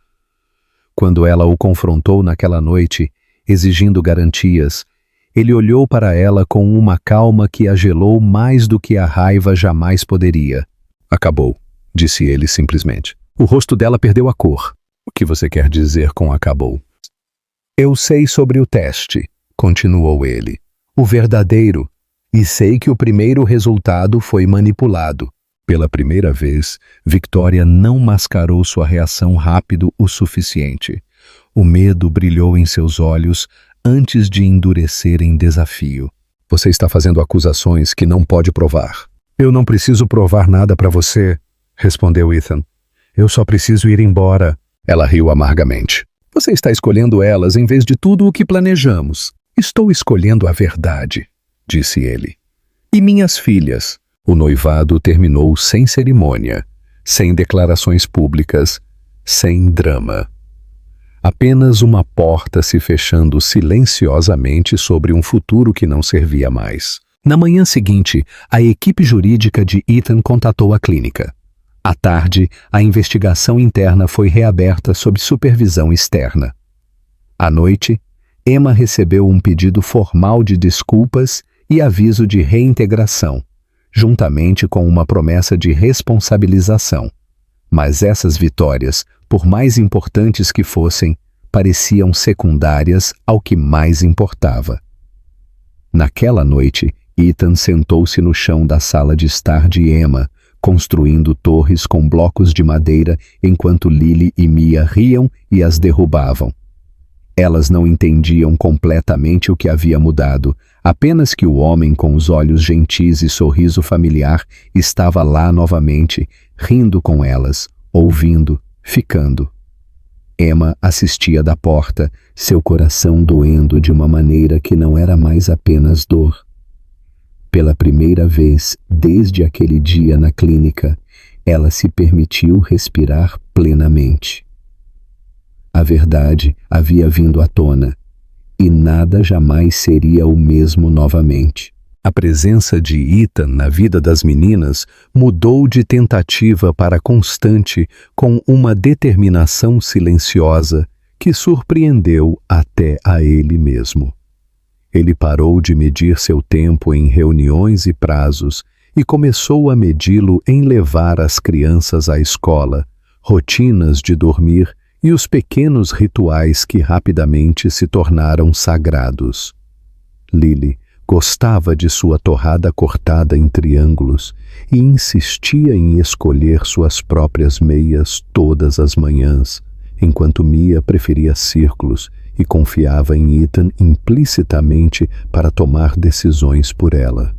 Quando ela o confrontou naquela noite, exigindo garantias, ele olhou para ela com uma calma que a gelou mais do que a raiva jamais poderia. "Acabou", disse ele simplesmente. O rosto dela perdeu a cor. O que você quer dizer com acabou? Eu sei sobre o teste, continuou ele. O verdadeiro. E sei que o primeiro resultado foi manipulado. Pela primeira vez, Victoria não mascarou sua reação rápido o suficiente. O medo brilhou em seus olhos antes de endurecer em desafio. Você está fazendo acusações que não pode provar. Eu não preciso provar nada para você, respondeu Ethan. Eu só preciso ir embora. Ela riu amargamente. Você está escolhendo elas em vez de tudo o que planejamos. Estou escolhendo a verdade, disse ele. E minhas filhas? O noivado terminou sem cerimônia, sem declarações públicas, sem drama. Apenas uma porta se fechando silenciosamente sobre um futuro que não servia mais. Na manhã seguinte, a equipe jurídica de Ethan contatou a clínica. À tarde, a investigação interna foi reaberta sob supervisão externa. À noite, Emma recebeu um pedido formal de desculpas e aviso de reintegração, juntamente com uma promessa de responsabilização. Mas essas vitórias, por mais importantes que fossem, pareciam secundárias ao que mais importava. Naquela noite, Ethan sentou-se no chão da sala de estar de Emma, construindo torres com blocos de madeira enquanto Lily e Mia riam e as derrubavam. Elas não entendiam completamente o que havia mudado, apenas que o homem com os olhos gentis e sorriso familiar estava lá novamente, rindo com elas, ouvindo, ficando. Emma assistia da porta, seu coração doendo de uma maneira que não era mais apenas dor. Pela primeira vez desde aquele dia na clínica, ela se permitiu respirar plenamente. A verdade havia vindo à tona, e nada jamais seria o mesmo novamente. A presença de Ethan na vida das meninas mudou de tentativa para constante com uma determinação silenciosa que surpreendeu até a ele mesmo. Ele parou de medir seu tempo em reuniões e prazos e começou a medi-lo em levar as crianças à escola, rotinas de dormir e os pequenos rituais que rapidamente se tornaram sagrados. Lily gostava de sua torrada cortada em triângulos e insistia em escolher suas próprias meias todas as manhãs, enquanto Mia preferia círculos e confiava em Ethan implicitamente para tomar decisões por ela.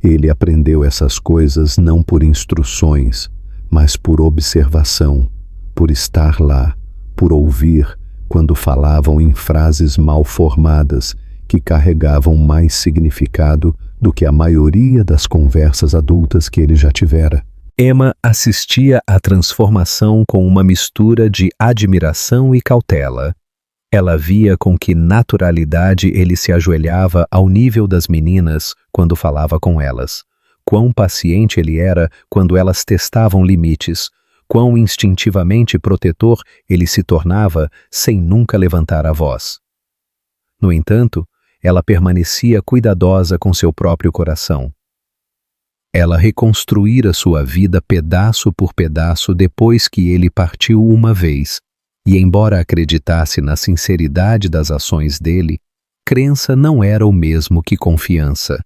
Ele aprendeu essas coisas não por instruções, mas por observação, por estar lá, por ouvir quando falavam em frases mal formadas que carregavam mais significado do que a maioria das conversas adultas que ele já tivera. Emma assistia à transformação com uma mistura de admiração e cautela. Ela via com que naturalidade ele se ajoelhava ao nível das meninas quando falava com elas. Quão paciente ele era quando elas testavam limites. Quão instintivamente protetor ele se tornava sem nunca levantar a voz. No entanto, ela permanecia cuidadosa com seu próprio coração. Ela reconstruíra sua vida pedaço por pedaço depois que ele partiu uma vez, e embora acreditasse na sinceridade das ações dele, crença não era o mesmo que confiança.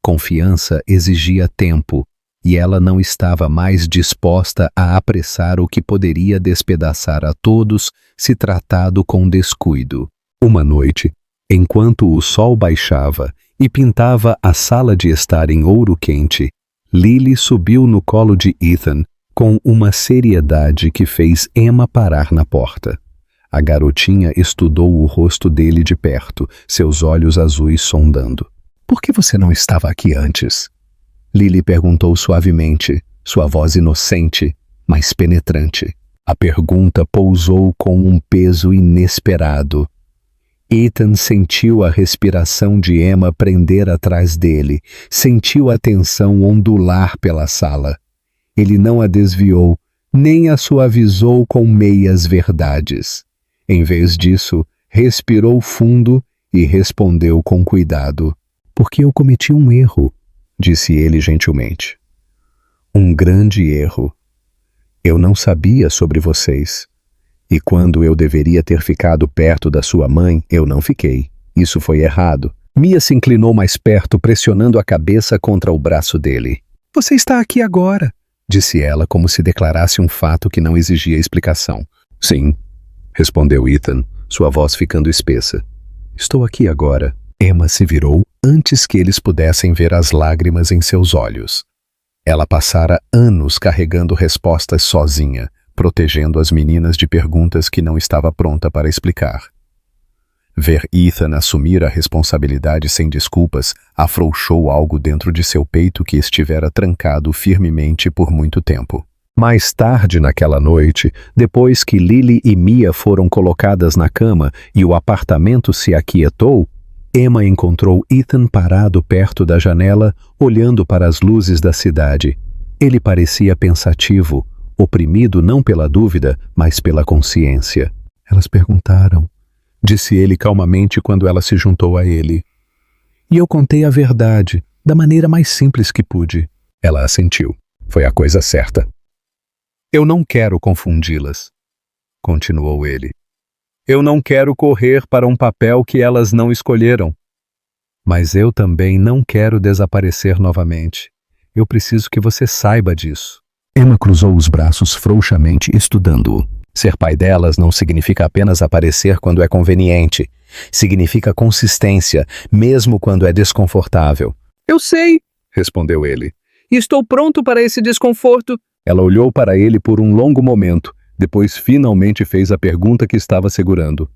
Confiança exigia tempo, e ela não estava mais disposta a apressar o que poderia despedaçar a todos se tratado com descuido. Uma noite, enquanto o sol baixava e pintava a sala de estar em ouro quente, Lily subiu no colo de Ethan com uma seriedade que fez Emma parar na porta. A garotinha estudou o rosto dele de perto, seus olhos azuis sondando. Por que você não estava aqui antes? Lily perguntou suavemente, sua voz inocente, mas penetrante. A pergunta pousou com um peso inesperado. Ethan sentiu a respiração de Emma prender atrás dele, sentiu a tensão ondular pela sala. Ele não a desviou, nem a suavizou com meias verdades. Em vez disso, respirou fundo e respondeu com cuidado. Porque eu cometi um erro, disse ele gentilmente. Um grande erro. Eu não sabia sobre vocês. E quando eu deveria ter ficado perto da sua mãe, eu não fiquei. Isso foi errado. Mia se inclinou mais perto, pressionando a cabeça contra o braço dele. Você está aqui agora, disse ela como se declarasse um fato que não exigia explicação. Sim, respondeu Ethan, sua voz ficando espessa. Estou aqui agora. Emma se virou antes que eles pudessem ver as lágrimas em seus olhos. Ela passara anos carregando respostas sozinha, protegendo as meninas de perguntas que não estava pronta para explicar. Ver Ethan assumir a responsabilidade sem desculpas afrouxou algo dentro de seu peito que estivera trancado firmemente por muito tempo. Mais tarde naquela noite, depois que Lily e Mia foram colocadas na cama e o apartamento se aquietou, Emma encontrou Ethan parado perto da janela, olhando para as luzes da cidade. Ele parecia pensativo, oprimido não pela dúvida, mas pela consciência. Elas perguntaram, disse ele calmamente quando ela se juntou a ele. E eu contei a verdade, da maneira mais simples que pude. Ela assentiu. Foi a coisa certa. Eu não quero confundi-las, continuou ele. Eu não quero correr para um papel que elas não escolheram. Mas eu também não quero desaparecer novamente. Eu preciso que você saiba disso. Emma cruzou os braços frouxamente, estudando-o. Ser pai delas não significa apenas aparecer quando é conveniente. Significa consistência, mesmo quando é desconfortável. Eu sei, respondeu ele. E estou pronto para esse desconforto. Ela olhou para ele por um longo momento. Depois finalmente fez a pergunta que estava segurando.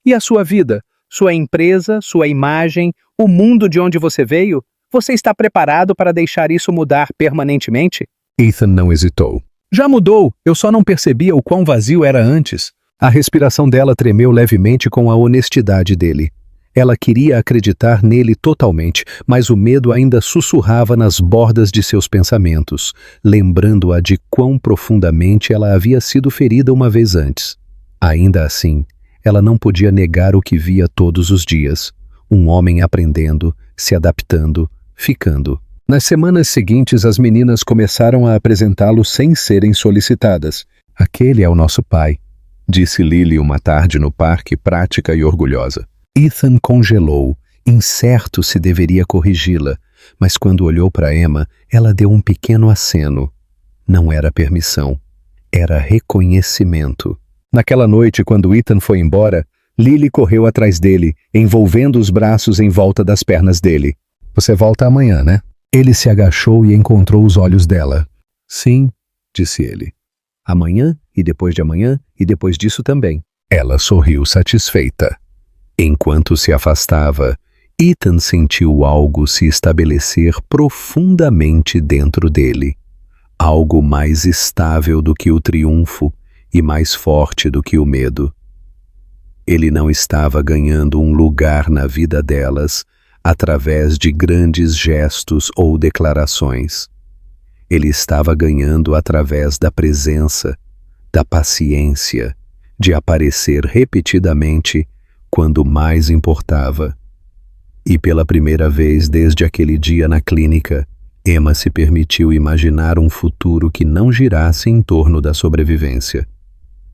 E a sua vida? Sua empresa, sua imagem, o mundo de onde você veio? Você está preparado para deixar isso mudar permanentemente? Ethan não hesitou. Já mudou, eu só não percebia o quão vazio era antes. A respiração dela tremeu levemente com a honestidade dele. Ela queria acreditar nele totalmente, mas o medo ainda sussurrava nas bordas de seus pensamentos, lembrando-a de quão profundamente ela havia sido ferida uma vez antes. Ainda assim, ela não podia negar o que via todos os dias. Um homem aprendendo, se adaptando, ficando. Nas semanas seguintes, as meninas começaram a apresentá-lo sem serem solicitadas. Aquele é o nosso pai, disse Lily uma tarde no parque, prática e orgulhosa. Ethan congelou, incerto se deveria corrigi-la, mas quando olhou para Emma, ela deu um pequeno aceno. Não era permissão, era reconhecimento. Naquela noite, quando Ethan foi embora, Lily correu atrás dele, envolvendo os braços em volta das pernas dele. Você volta amanhã, né? Ele se agachou e encontrou os olhos dela. Sim, disse ele. Amanhã, e depois de amanhã, e depois disso também. Ela sorriu satisfeita. Enquanto se afastava, Ethan sentiu algo se estabelecer profundamente dentro dele. Algo mais estável do que o triunfo e mais forte do que o medo. Ele não estava ganhando um lugar na vida delas através de grandes gestos ou declarações. Ele estava ganhando através da presença, da paciência, de aparecer repetidamente quando mais importava. E pela primeira vez desde aquele dia na clínica, Emma se permitiu imaginar um futuro que não girasse em torno da sobrevivência.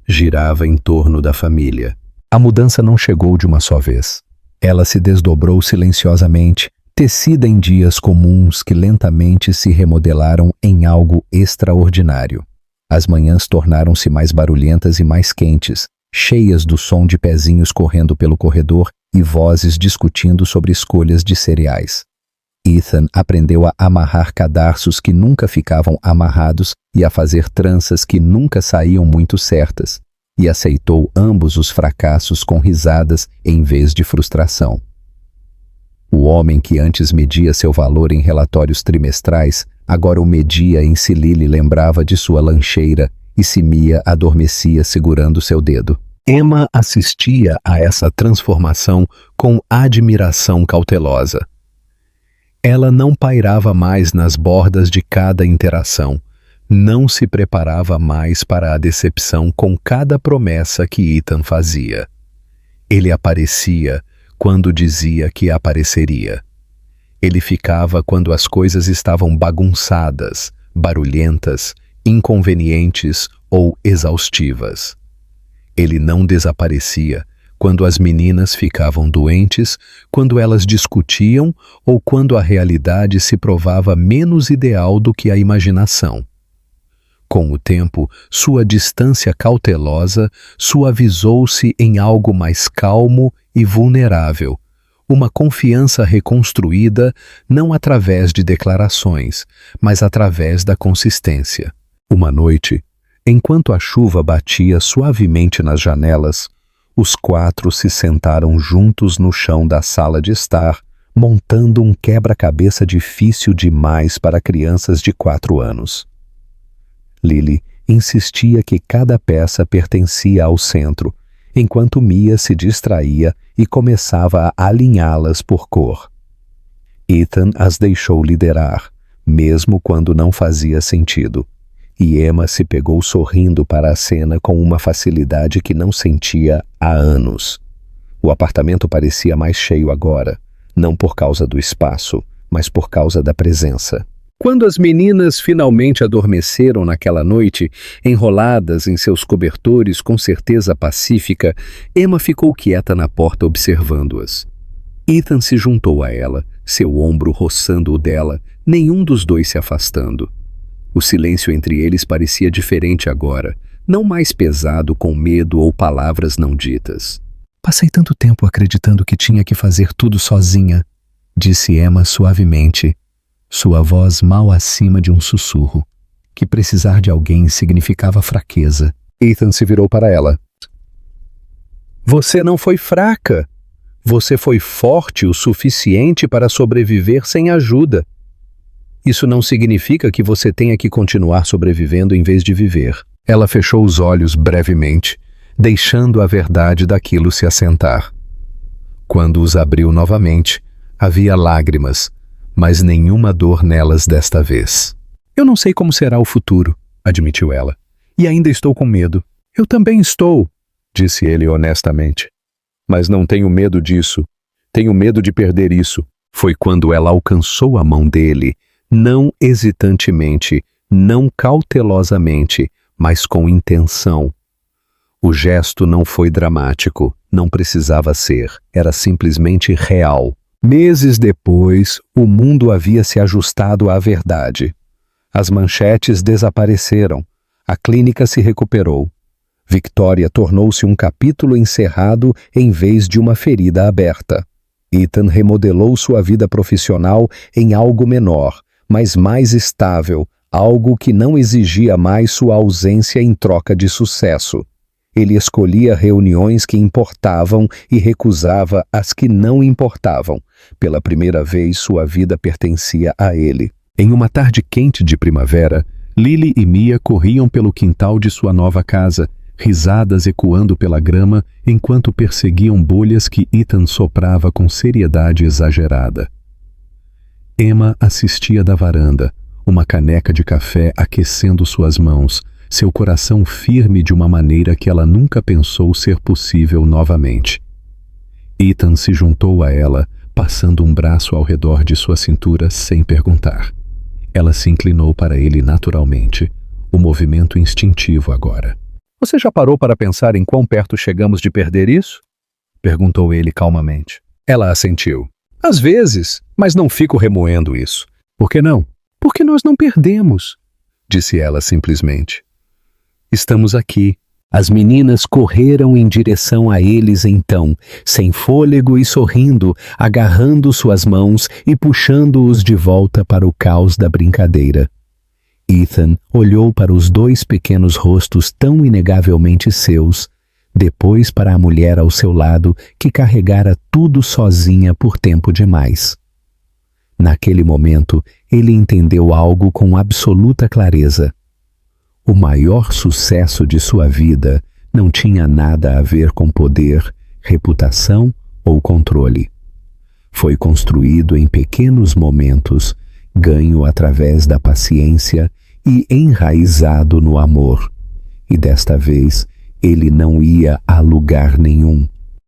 Girava em torno da família. A mudança não chegou de uma só vez. Ela se desdobrou silenciosamente, tecida em dias comuns que lentamente se remodelaram em algo extraordinário. As manhãs tornaram-se mais barulhentas e mais quentes, cheias do som de pezinhos correndo pelo corredor e vozes discutindo sobre escolhas de cereais. Ethan aprendeu a amarrar cadarços que nunca ficavam amarrados e a fazer tranças que nunca saíam muito certas, e aceitou ambos os fracassos com risadas em vez de frustração. O homem que antes media seu valor em relatórios trimestrais, agora o media em se Lily lembrava de sua lancheira e se Mia adormecia segurando seu dedo. Emma assistia a essa transformação com admiração cautelosa. Ela não pairava mais nas bordas de cada interação, não se preparava mais para a decepção com cada promessa que Ethan fazia. Ele aparecia quando dizia que apareceria. Ele ficava quando as coisas estavam bagunçadas, barulhentas inconvenientes ou exaustivas. Ele não desaparecia quando as meninas ficavam doentes, quando elas discutiam ou quando a realidade se provava menos ideal do que a imaginação. Com o tempo, sua distância cautelosa suavizou-se em algo mais calmo e vulnerável, uma confiança reconstruída não através de declarações, mas através da consistência. Uma noite, enquanto a chuva batia suavemente nas janelas, os quatro se sentaram juntos no chão da sala de estar, montando um quebra-cabeça difícil demais para crianças de 4 anos. Lily insistia que cada peça pertencia ao centro, enquanto Mia se distraía e começava a alinhá-las por cor. Ethan as deixou liderar, mesmo quando não fazia sentido, e Emma se pegou sorrindo para a cena com uma facilidade que não sentia há anos. O apartamento parecia mais cheio agora, não por causa do espaço, mas por causa da presença. Quando as meninas finalmente adormeceram naquela noite, enroladas em seus cobertores com certeza pacífica, Emma ficou quieta na porta observando-as. Ethan se juntou a ela, seu ombro roçando o dela, nenhum dos dois se afastando. O silêncio entre eles parecia diferente agora, não mais pesado com medo ou palavras não ditas. "Passei tanto tempo acreditando que tinha que fazer tudo sozinha", disse Emma suavemente, sua voz mal acima de um sussurro, que precisar de alguém significava fraqueza. Ethan se virou para ela. "Você não foi fraca. Você foi forte o suficiente para sobreviver sem ajuda. Isso não significa que você tenha que continuar sobrevivendo em vez de viver." Ela fechou os olhos brevemente, deixando a verdade daquilo se assentar. Quando os abriu novamente, havia lágrimas, mas nenhuma dor nelas desta vez. "Eu não sei como será o futuro", admitiu ela, "e ainda estou com medo." "Eu também estou", disse ele honestamente. "Mas não tenho medo disso. Tenho medo de perder isso." Foi quando ela alcançou a mão dele, não hesitantemente, não cautelosamente, mas com intenção. O gesto não foi dramático, não precisava ser, era simplesmente real. Meses depois, o mundo havia se ajustado à verdade. As manchetes desapareceram, a clínica se recuperou. Victoria tornou-se um capítulo encerrado em vez de uma ferida aberta. Ethan remodelou sua vida profissional em algo menor, mas mais estável, algo que não exigia mais sua ausência em troca de sucesso. Ele escolhia reuniões que importavam e recusava as que não importavam. Pela primeira vez, sua vida pertencia a ele. Em uma tarde quente de primavera, Lily e Mia corriam pelo quintal de sua nova casa, risadas ecoando pela grama enquanto perseguiam bolhas que Ethan soprava com seriedade exagerada. Emma assistia da varanda, uma caneca de café aquecendo suas mãos, seu coração firme de uma maneira que ela nunca pensou ser possível novamente. Ethan se juntou a ela, passando um braço ao redor de sua cintura sem perguntar. Ela se inclinou para ele naturalmente, o movimento instintivo agora. "Você já parou para pensar em quão perto chegamos de perder isso?" perguntou ele calmamente. Ela assentiu. "Às vezes, mas não fico remoendo isso." "Por que não?" "Porque nós não perdemos", disse ela simplesmente. "Estamos aqui." As meninas correram em direção a eles então, sem fôlego e sorrindo, agarrando suas mãos e puxando-os de volta para o caos da brincadeira. Ethan olhou para os 2 pequenos rostos tão inegavelmente seus, depois para a mulher ao seu lado que carregara tudo sozinha por tempo demais. Naquele momento, ele entendeu algo com absoluta clareza. O maior sucesso de sua vida não tinha nada a ver com poder, reputação ou controle. Foi construído em pequenos momentos, ganho através da paciência e enraizado no amor. E desta vez, ele não ia a lugar nenhum.